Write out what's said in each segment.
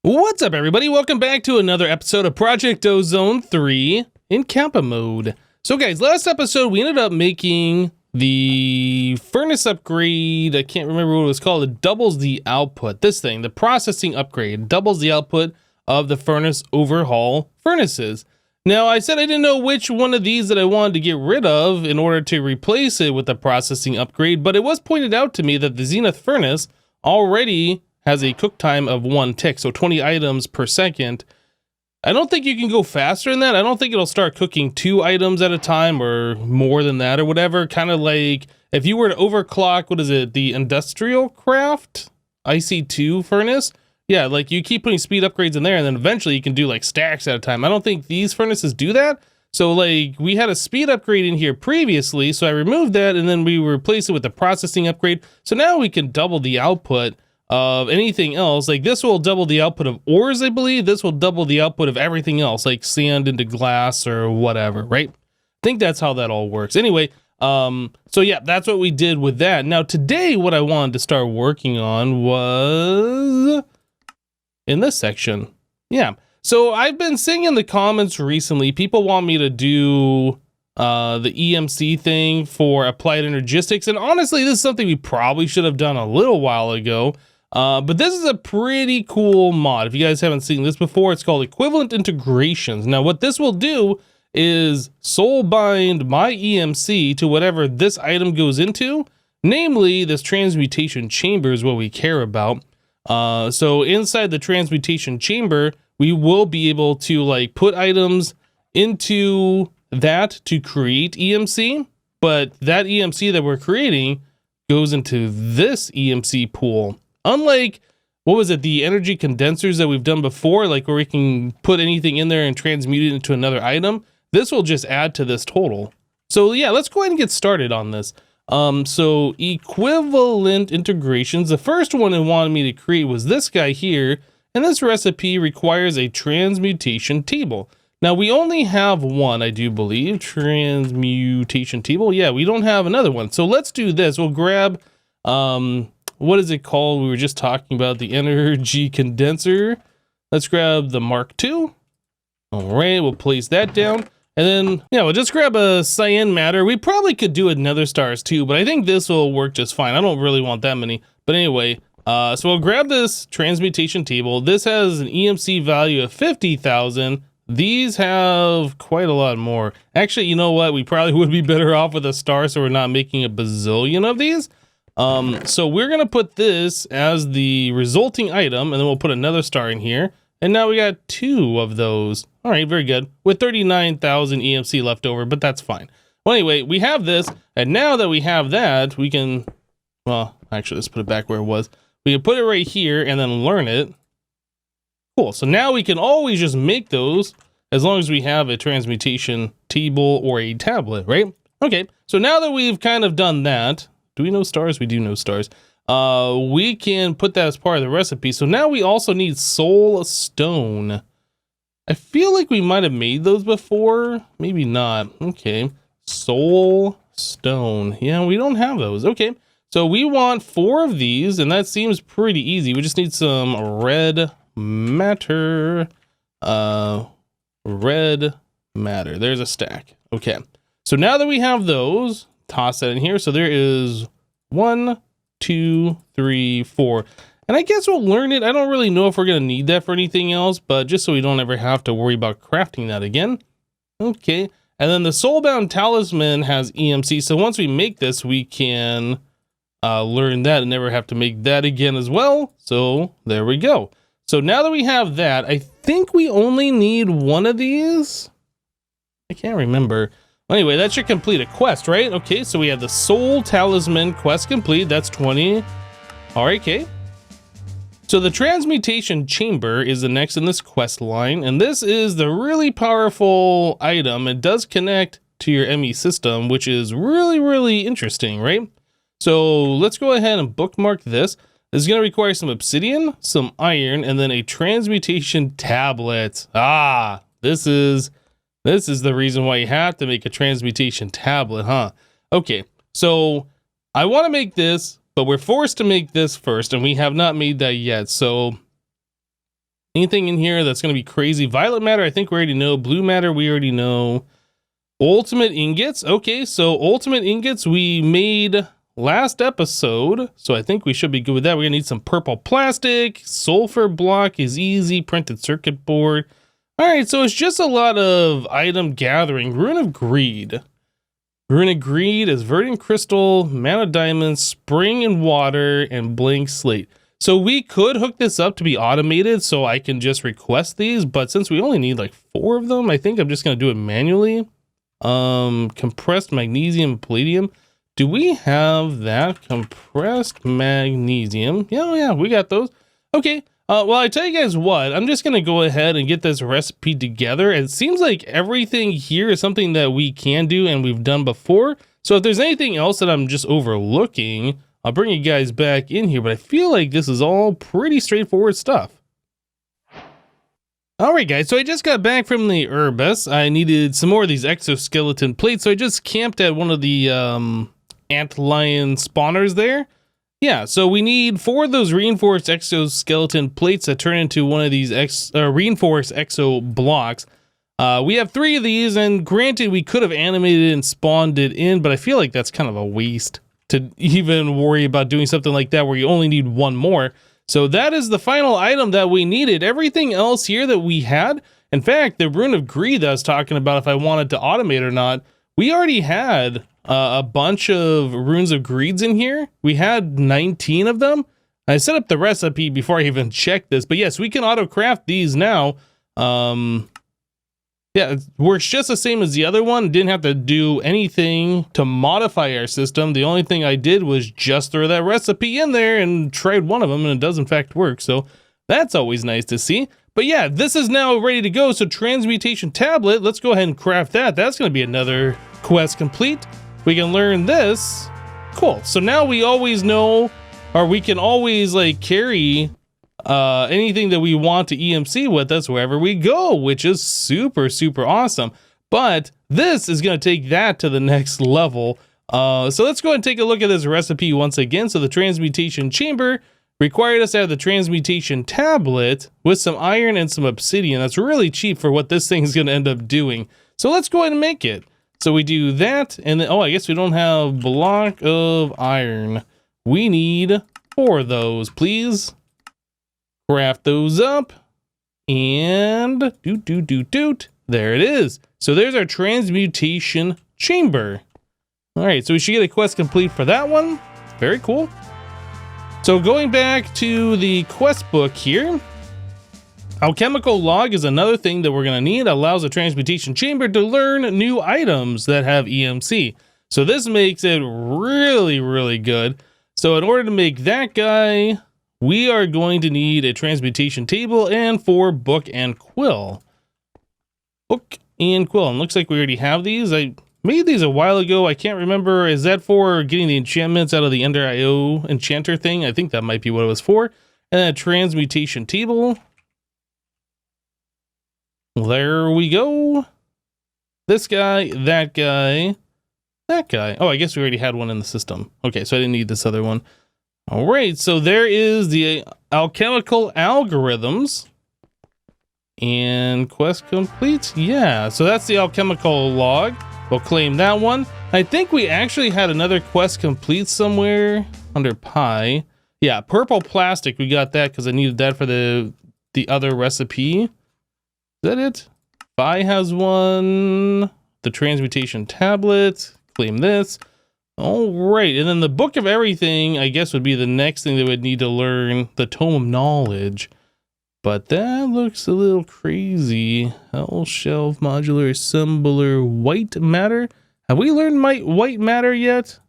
What's up, everybody? Welcome back to another episode of Project Ozone 3 in Kappa mode. So guys, last episode we ended up making the furnace upgrade. I can't remember what it was called. It doubles the output. This thing, the processing upgrade, doubles the output of the furnace overhaul furnaces. Now, I said I didn't know which one of these that I wanted to get rid of in order to replace it with the processing upgrade, but it was pointed out to me that the Zenith furnace already has a cook time of 1 tick, so 20 items per second. I don't think you can go faster than that. I don't think it'll start cooking 2 items at a time or more than that or whatever. Kind of like if you were to overclock, what is it, the Industrial Craft IC2 furnace? Yeah, like you keep putting speed upgrades in there and then eventually you can do like stacks at a time. I don't think these furnaces do that. So like we had a speed upgrade in here previously, so I removed that and then we replaced it with the processing upgrade. So now we can double the output of anything else. Like this will double the output of ores, I believe. This will double the output of everything else, like sand into glass or whatever, right? I think that's how that all works. Anyway, so yeah, that's what we did with that. Now today, what I wanted to start working on was in this section. Yeah. So I've been seeing in the comments recently, people want me to do the EMC thing for applied energistics. And honestly, this is something we probably should have done a little while ago. But this is a pretty cool mod. If you guys haven't seen this before, it's called Equivalent Integrations. Now, what this will do is soul bind my EMC to whatever this item goes into. Namely, this Transmutation Chamber is what we care about. So inside the Transmutation Chamber, we will be able to like put items into that to create EMC. But that EMC that we're creating goes into this EMC pool. Unlike, what was it, the energy condensers that we've done before, like where we can put anything in there and transmute it into another item, this will just add to this total. So yeah, let's go ahead and get started on this. So equivalent integrations, the first one it wanted me to create was this guy here, and this recipe requires a transmutation table. Now we only have one, I do believe, transmutation table. Yeah, we don't have another one. So let's do this. We'll grab, what is it called? We were just talking about the energy condenser. Let's grab the Mark II. All right, we'll place that down. And then, yeah, we'll just grab a cyan matter. We probably could do another stars too, but I think this will work just fine. I don't really want that many. But anyway, so we'll grab this transmutation table. This has an EMC value of 50,000. These have quite a lot more. Actually, you know what? We probably would be better off with a star so we're not making a bazillion of these. So we're going to put this as the resulting item, and then we'll put another star in here. And now we got 2 of those. All right, very good. With 39,000 EMC left over, but that's fine. Well, anyway, we have this, and now that we have that, we can, well, actually, let's put it back where it was. We can put it right here and then learn it. Cool, so now we can always just make those as long as we have a transmutation table or a tablet, right? Okay, so now that we've kind of done that, do we know stars? We do know stars. We can put that as part of the recipe. So now we also need soul stone. I feel like we might have made those before. Maybe not. Okay. Soul stone. Yeah, we don't have those. Okay. So we want 4 of these, and that seems pretty easy. We just need some red matter. Red matter. There's a stack. Okay. So now that we have those, toss that in here. So there is 1, 2, 3, 4. And I guess we'll learn it. I don't really know if we're going to need that for anything else, but just so we don't ever have to worry about crafting that again. Okay. And then the Soulbound Talisman has EMC. So once we make this, we can learn that and never have to make that again as well. So there we go. So now that we have that, I think we only need 1 of these. I can't remember. Anyway, that should complete a quest, right? Okay, so we have the Soul Talisman quest complete. That's 20. All right, okay. So the Transmutation Chamber is the next in this quest line, and this is the really powerful item. It does connect to your ME system, which is really, really interesting, right? So let's go ahead and bookmark this. This is going to require some obsidian, some iron, and then a Transmutation Tablet. Ah, this is the reason why you have to make a Transmutation Tablet, huh? Okay, so I want to make this, but we're forced to make this first, and we have not made that yet. So Anything in here that's going to be crazy? Violet matter, I think we already know. Blue matter, we already know. Ultimate ingots. Okay, so ultimate ingots we made last episode. So I think we should be good with that. We're going to need some purple plastic. Sulfur block is easy. Printed circuit board. All right, so it's just a lot of item gathering. Rune of Greed. Rune of Greed is Verdant Crystal, Mana Diamond, Spring and Water, and Blank Slate. So we could hook this up to be automated so I can just request these, but since we only need like 4 of them, I think I'm just going to do it manually. Compressed Magnesium, Palladium. Do we have that? Compressed Magnesium. Yeah, we got those. Okay. Well, I tell you guys what, I'm just going to go ahead and get this recipe together. It seems like everything here is something that we can do and we've done before. So if there's anything else that I'm just overlooking, I'll bring you guys back in here, but I feel like this is all pretty straightforward stuff. All right, guys, so I just got back from the Herbus. I needed some more of these exoskeleton plates, so I just camped at one of the antlion spawners there. Yeah, so we need 4 of those reinforced exoskeleton plates that turn into one of these reinforced exo blocks. We have 3 of these, and granted, we could have animated and spawned it in, but I feel like that's kind of a waste to even worry about doing something like that where you only need 1 more. So that is the final item that we needed. Everything else here that we had, in fact, the Rune of Greed that I was talking about, if I wanted to automate or not, we already had a bunch of Runes of Greeds in here. We had 19 of them. I set up the recipe before I even checked this, but yes, we can auto craft these now. Yeah, it works just the same as the other one. Didn't have to do anything to modify our system. The only thing I did was just throw that recipe in there and tried one of them, and it does in fact work. So that's always nice to see. But yeah, this is now ready to go. So Transmutation Tablet, let's go ahead and craft that. That's going to be another quest complete. We can learn this. Cool. So now we always know, or we can always like carry anything that we want to EMC with us wherever we go, which is super, super awesome. But this is going to take that to the next level. So let's go ahead and take a look at this recipe once again. So the Transmutation Chamber required us to have the Transmutation Tablet with some iron and some obsidian. That's really cheap for what this thing is going to end up doing. So let's go ahead and make it. So we do that, and then, oh, I guess we don't have block of iron. We need 4 of those, please. Craft those up, and doot. There it is. So there's our Transmutation Chamber. All right, so we should get a quest complete for that one. Very cool. So going back to the quest book here, alchemical log is another thing that we're going to need. It allows the Transmutation Chamber to learn new items that have EMC. So this makes it really, really good. So in order to make that guy, we are going to need a Transmutation Table and 4 book and quill. Book and quill. And looks like we already have these. I made these a while ago. I can't remember. Is that for getting the enchantments out of the Ender IO enchanter thing? I think that might be what it was for. And then a Transmutation Table. There we go. This guy, that guy, that guy. Oh, I guess we already had one in the system. Okay, so I didn't need this other one. All right, so there is the alchemical algorithms. And quest complete. Yeah, so that's the alchemical log. We'll claim that one. I think we actually had another quest complete somewhere under pie. Yeah, purple plastic. We got that because I needed that for the other recipe. Is that it? Pie has one. The Transmutation Tablet. Claim this. All right, and then the Book of Everything, I guess, would be the next thing that would need to learn, the Tome of Knowledge. But that looks a little crazy. Hell Shelf, Modular, Assembler, White Matter. Have we learned White Matter yet?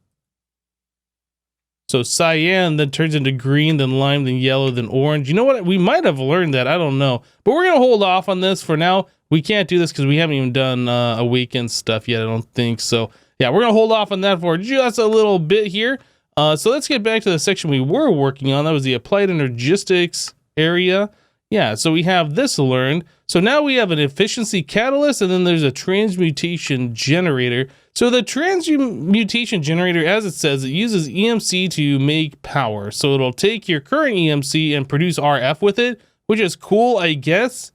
So cyan then turns into green, then lime, then yellow, then orange. You know what? We might have learned that. I don't know. But we're going to hold off on this for now. We can't do this because we haven't even done Awakened stuff yet, I don't think. So yeah, we're going to hold off on that for just a little bit here. So let's get back to the section we were working on. That was the Applied Energistics area. Yeah, so we have this learned. So now we have an Efficiency Catalyst, and then there's a Transmutation Generator. So the Transmutation Generator, as it says, it uses EMC to make power. So it'll take your current EMC and produce RF with it, which is cool, I guess.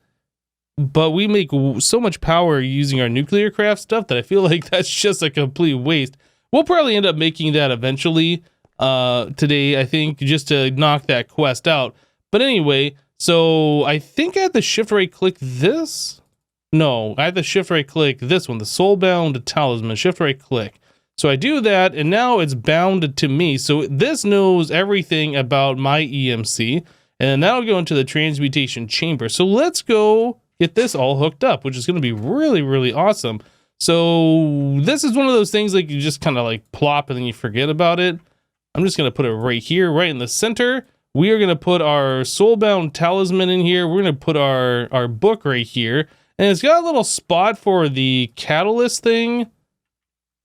But we make so much power using our nuclear craft stuff that I feel like that's just a complete waste. We'll probably end up making that eventually today, I think, just to knock that quest out. But anyway, so I think I have to shift right click this. No, I have to shift right click this one, the Soulbound Talisman, shift right click. So I do that, and now it's bound to me. So this knows everything about my EMC, and then that'll go into the Transmutation Chamber. So let's go get this all hooked up, which is going to be really, really awesome. So this is one of those things like you just kind of like plop and then you forget about it. I'm just going to put it right here, right in the center. We are going to put our Soulbound Talisman in here. We're going to put our book right here. And it's got a little spot for the catalyst thing.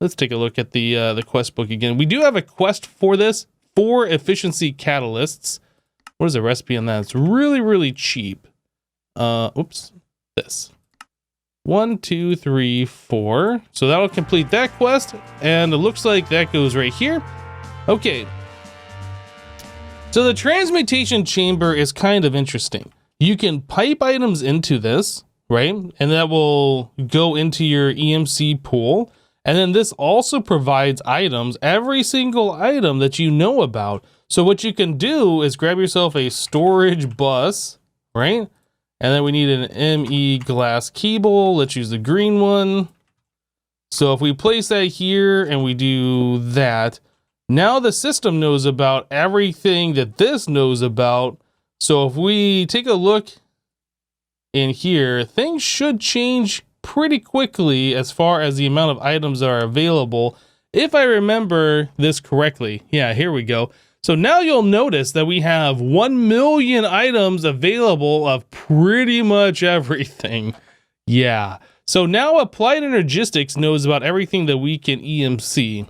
Let's take a look at the quest book again. We do have a quest for this, 4 efficiency catalysts. What is the recipe on that? It's really, really cheap. Oops. This 1, 2, 3, 4. So that'll complete that quest, and it looks like that goes right here. Okay. So the Transmutation Chamber is kind of interesting. You can pipe items into this, right? And that will go into your EMC pool. And then this also provides items, every single item that you know about. So what you can do is grab yourself a storage bus, right? And then we need an ME glass cable. Let's use the green one. So if we place that here and we do that, now the system knows about everything that this knows about. So if we take a look in here, things should change pretty quickly as far as the amount of items that are available. If I remember this correctly. Yeah, here we go. So now you'll notice that we have 1 million items available of pretty much everything. Yeah. So now Applied Energistics knows about everything that we can EMC,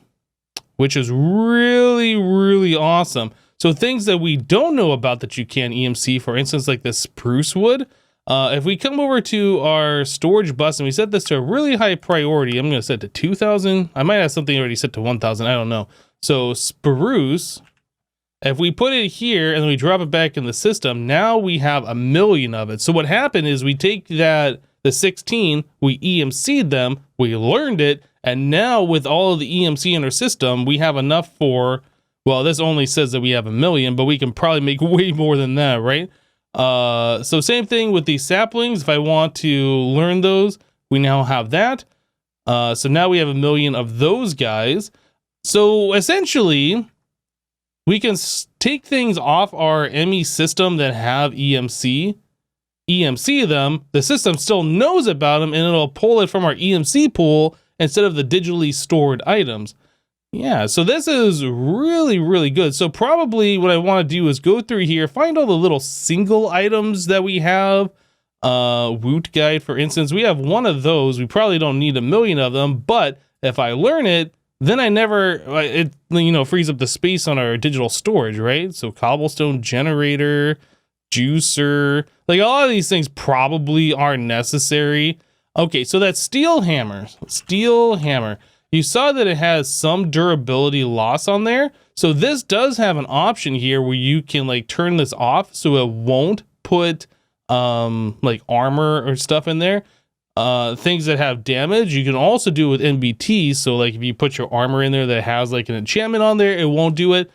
which is really, really awesome. So things that we don't know about that you can EMC, for instance, like the spruce wood. If we come over to our storage bus and we set this to a really high priority, I'm going to set it to 2,000. I might have something already set to 1,000. I don't know. So spruce. If we put it here and then we drop it back in the system, now we have 1 million of it. So what happened is we take the 16, we EMC'd them, we learned it, and now with all of the EMC in our system, we have enough for, well, this only says that we have 1 million, but we can probably make way more than that, right? So same thing with these saplings. If I want to learn those, we now have that. So now we have 1 million of those guys. So essentially, we can take things off our ME system that have EMC them, the system still knows about them, and it'll pull it from our EMC pool instead of the digitally stored items. Yeah, so this is really, really good. So probably what I want to do is go through here, find all the little single items that we have. Woot Guide, for instance, we have 1 of those. We probably don't need 1 million of them, but if I learn it, then it frees up the space on our digital storage, right? So Cobblestone Generator, Juicer, like all of these things probably are necessary. Okay, so that steel hammer. You saw that it has some durability loss on there. So this does have an option here where you can like turn this off so it won't put like armor or stuff in there. Things that have damage, you can also do with NBT. So like if you put your armor in there that has like an enchantment on there, it won't do it.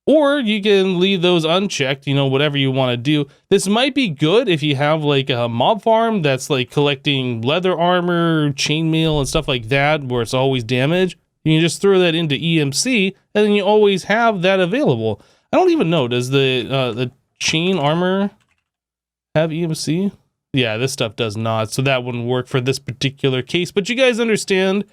Or you can leave those unchecked, whatever you want to do. This might be good if you have like a mob farm that's like collecting leather armor, chainmail, and stuff like that, where it's always damaged. You can just throw that into EMC, and then you always have that available. I don't even know, does the chain armor have EMC? Yeah, this stuff does not, so that wouldn't work for this particular case. But you guys understand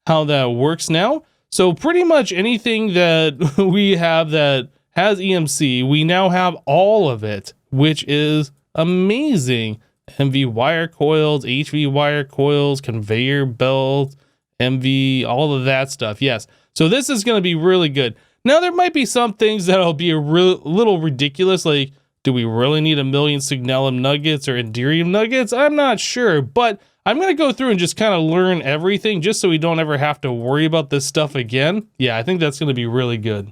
how that works now. So pretty much anything that we have that has EMC, we now have all of it, which is amazing. MV wire coils, HV wire coils, conveyor belts, MV, all of that stuff. Yes. So this is going to be really good. Now there might be some things that'll be a little ridiculous. Like, do we really need 1 million Signalum nuggets or Enderium nuggets? I'm not sure, but I'm going to go through and just kind of learn everything just so we don't ever have to worry about this stuff again. Yeah, I think that's going to be really good.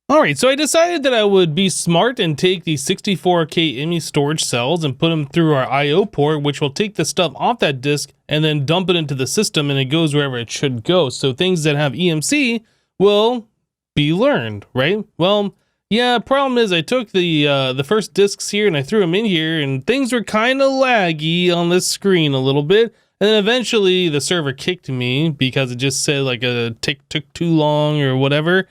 All right, so I decided that I would be smart and take the 64K ME storage cells and put them through our IO port, which will take the stuff off that disk and then dump it into the system, and it goes wherever it should go. So things that have EMC will be learned, right? Well, yeah, problem is I took the first disks here and I threw them in here, and things were kind of laggy on this screen a little bit. And then eventually the server kicked me because it just said like a tick took too long or whatever.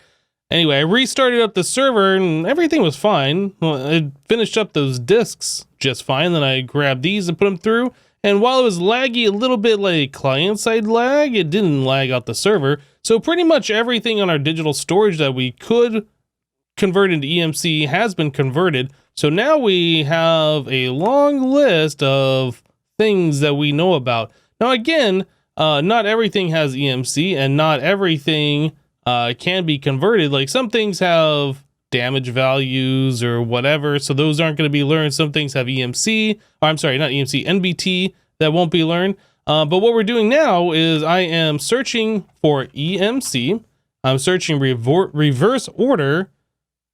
Anyway, I restarted up the server and everything was fine. Well, I finished up those disks just fine. Then I grabbed these and put them through. And while it was laggy, a little bit like client-side lag, it didn't lag out the server. So pretty much everything on our digital storage that we could convert into EMC has been converted. So now we have a long list of things that we know about. Now again, not everything has EMC and not everything can be converted. Like some things have damage values or whatever, so those aren't going to be learned. Some things have EMC, or I'm sorry, not EMC, NBT, that won't be learned. But what we're doing now is I am searching for EMC. I'm searching reverse order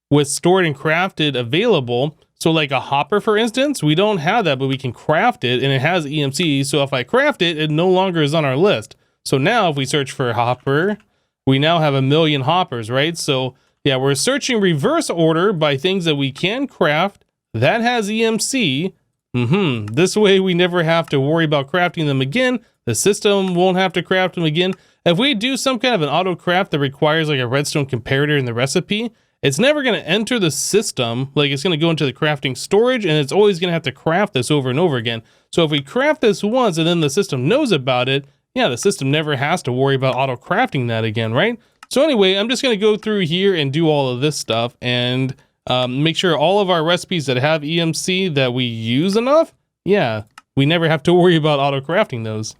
with stored and crafted available. So like a hopper, for instance, we don't have that, but we can craft it and it has EMC. So if I craft it, it no longer is on our list. So now if we search for a hopper, we now have 1 million hoppers, right? So yeah, we're searching reverse order by things that we can craft that has EMC. This way we never have to worry about crafting them again. The system won't have to craft them again. If we do some kind of an auto craft that requires like a redstone comparator in the recipe, it's never going to enter the system. Like it's going to go into the crafting storage and it's always going to have to craft this over and over again. So if we craft this once and then the system knows about it, yeah, the system never has to worry about auto crafting that again, right? So anyway, I'm just going to go through here and do all of this stuff and make sure all of our recipes that have EMC that we use enough, yeah, we never have to worry about auto crafting those.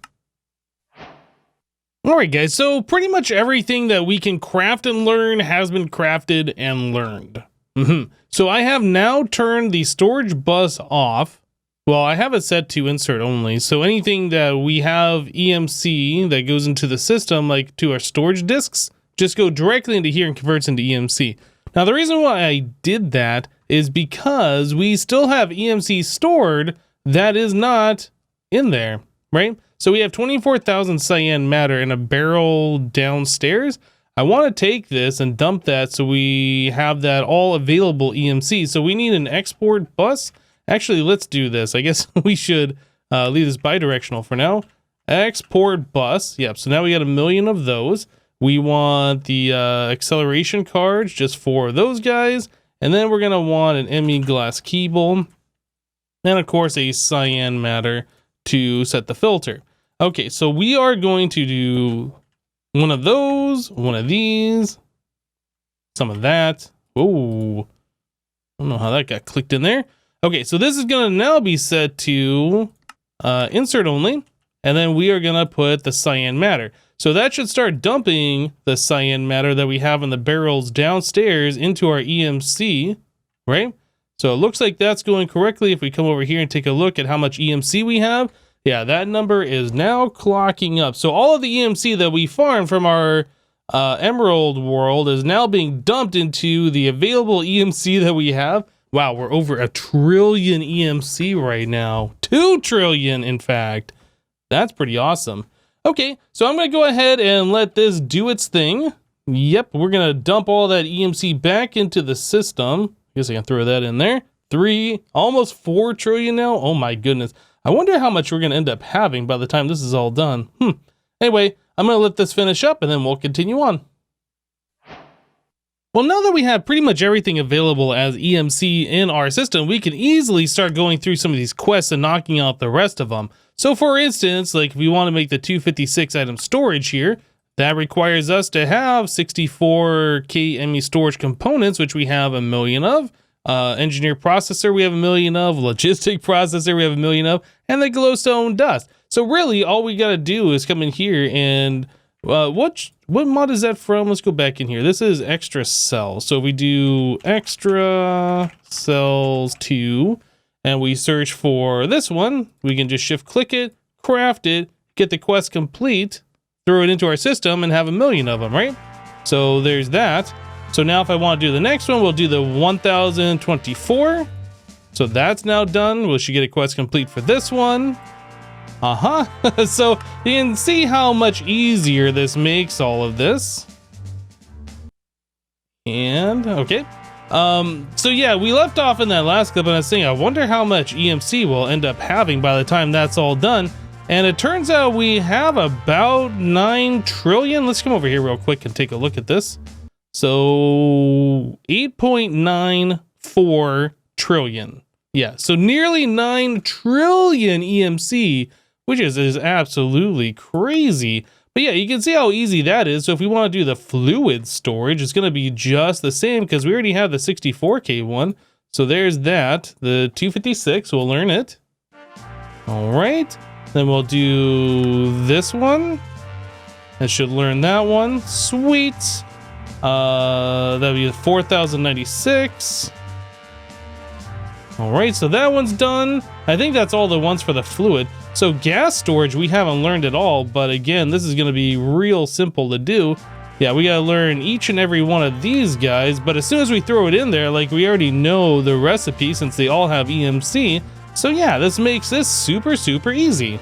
All right, guys, so pretty much everything that we can craft and learn has been crafted and learned. So I have now turned the storage bus off. Well, I have it set to insert only, so anything that we have EMC that goes into the system, like to our storage disks, just go directly into here and converts into EMC. Now, the reason why I did that is because we still have EMC stored that is not in there, right? So we have 24,000 cyan matter in a barrel downstairs. I want to take this and dump that so we have that all available EMC. So we need an export bus. Actually, let's do this. I guess we should leave this bidirectional for now. Export bus. Yep, so now we got 1 million of those. We want the acceleration cards just for those guys. And then we're going to want an ME glass cable. And of course, a cyan matter to set the filter. Okay, so we are going to do one of those, one of these, some of that. Oh, I don't know how that got clicked in there. Okay, so this is going to now be set to insert only, and then we are going to put the cyan matter. So that should start dumping the cyan matter that we have in the barrels downstairs into our EMC, right? So it looks like that's going correctly. If we come over here and take a look at how much EMC we have, yeah, that number is now clocking up. So all of the EMC that we farmed from our Emerald world is now being dumped into the available EMC that we have. Wow, we're over 1 trillion EMC right now. 2 trillion, in fact. That's pretty awesome. Okay, so I'm going to go ahead and let this do its thing. Yep, we're going to dump all that EMC back into the system. I guess I can throw that in there. 3, almost 4 trillion now. Oh my goodness. I wonder how much we're going to end up having by the time this is all done. Anyway, I'm going to let this finish up and then we'll continue on. Well, now that we have pretty much everything available as EMC in our system, we can easily start going through some of these quests and knocking out the rest of them. So for instance, like if we want to make the 256 item storage here, that requires us to have 64K ME storage components, which we have 1 million of. Engineer processor, we have 1 million of. Logistic processor, we have 1 million of. And the glowstone dust. So really, all we got to do is come in here and what mod is that from? Let's go back in here. This is extra cells. So we do extra cells 2 and we search for this one. We can just shift click it, craft it, get the quest complete, throw it into our system and have 1 million of them, right? So there's that. So now if I want to do the next one, we'll do the 1024. So that's now done. We should get a quest complete for this one. So you can see how much easier this makes all of this. And okay. So yeah, we left off in that last clip and I was saying, I wonder how much EMC we'll end up having by the time that's all done. And it turns out we have about 9 trillion. Let's come over here real quick and take a look at this. So 8.94 trillion. Yeah, so nearly 9 trillion EMC, which is absolutely crazy. But yeah, you can see how easy that is. So if we want to do the fluid storage, it's going to be just the same because we already have the 64K one. So there's that. The 256, we'll learn it. All right. Then we'll do this one. That should learn that one. Sweet. That'll be 4096. All right, so that one's done. I think that's all the ones for the fluid. So gas storage, we haven't learned at all, but again, this is gonna be real simple to do. Yeah, we gotta learn each and every one of these guys, but as soon as we throw it in there, like we already know the recipe since they all have EMC. So yeah, this makes this super, super easy.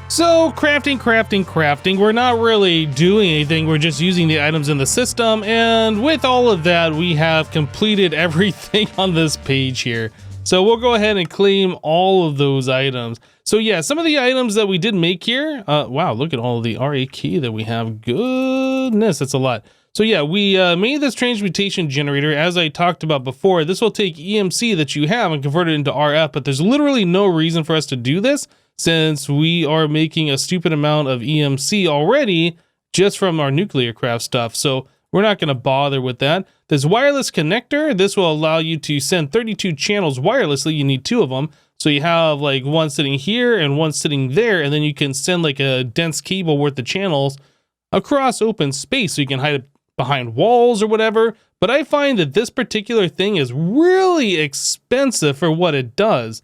So crafting, we're not really doing anything, we're just using the items in the system, and with all of that, we have completed everything on this page here. So we'll go ahead and claim all of those items. So yeah, some of the items that we did make here, wow, look at all of the RA key that we have, goodness, that's a lot. So yeah, we made this Transmutation Generator, as I talked about before. This will take EMC that you have and convert it into RF, but there's literally no reason for us to do this, since we are making a stupid amount of EMC already just from our nuclear craft stuff. So we're not going to bother with that. This wireless connector, this will allow you to send 32 channels wirelessly. You need 2 of them. So you have like one sitting here and one sitting there, and then you can send like a dense cable worth of channels across open space so you can hide it behind walls or whatever. But I find that this particular thing is really expensive for what it does.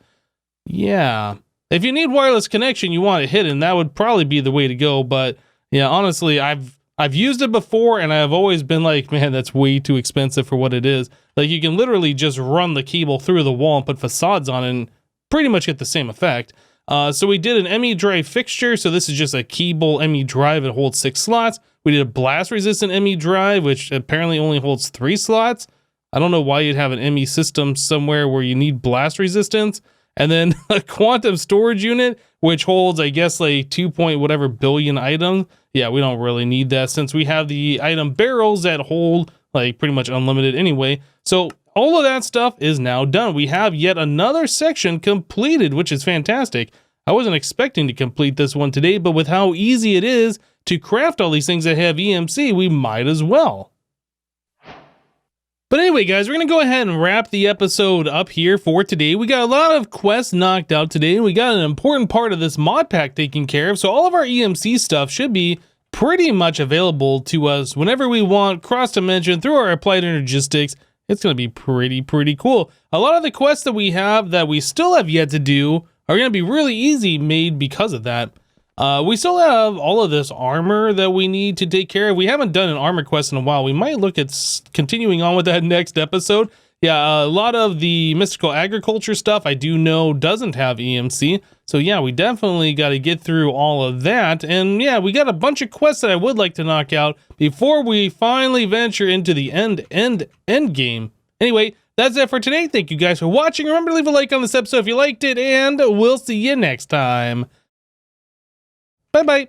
Yeah. If you need wireless connection, you want it hidden, that would probably be the way to go. But yeah, honestly, I've used it before and I've always been like, man, that's way too expensive for what it is. Like you can literally just run the cable through the wall and put facades on it and pretty much get the same effect. So we did an ME drive fixture. So this is just a cable ME drive. It holds 6 slots. We did a blast resistant ME drive, which apparently only holds 3 slots. I don't know why you'd have an ME system somewhere where you need blast resistance. And then a quantum storage unit, which holds, I guess, like 2 point whatever billion items. Yeah, we don't really need that since we have the item barrels that hold like pretty much unlimited anyway. So all of that stuff is now done. We have yet another section completed, which is fantastic. I wasn't expecting to complete this one today, but with how easy it is to craft all these things that have EMC, we might as well. But anyway, guys, we're going to go ahead and wrap the episode up here for today. We got a lot of quests knocked out today. We got an important part of this mod pack taken care of. So all of our EMC stuff should be pretty much available to us whenever we want, cross-dimension, through our applied energistics. It's going to be pretty cool. A lot of the quests that we have that we still have yet to do are going to be really easy made because of that. We still have all of this armor that we need to take care of. We haven't done an armor quest in a while. We might look at continuing on with that next episode. Yeah, a lot of the mystical agriculture stuff I do know doesn't have EMC. So yeah, we definitely got to get through all of that. And yeah, we got a bunch of quests that I would like to knock out before we finally venture into the end game. Anyway, that's it for today. Thank you guys for watching. Remember to leave a like on this episode if you liked it, and we'll see you next time. Bye-bye.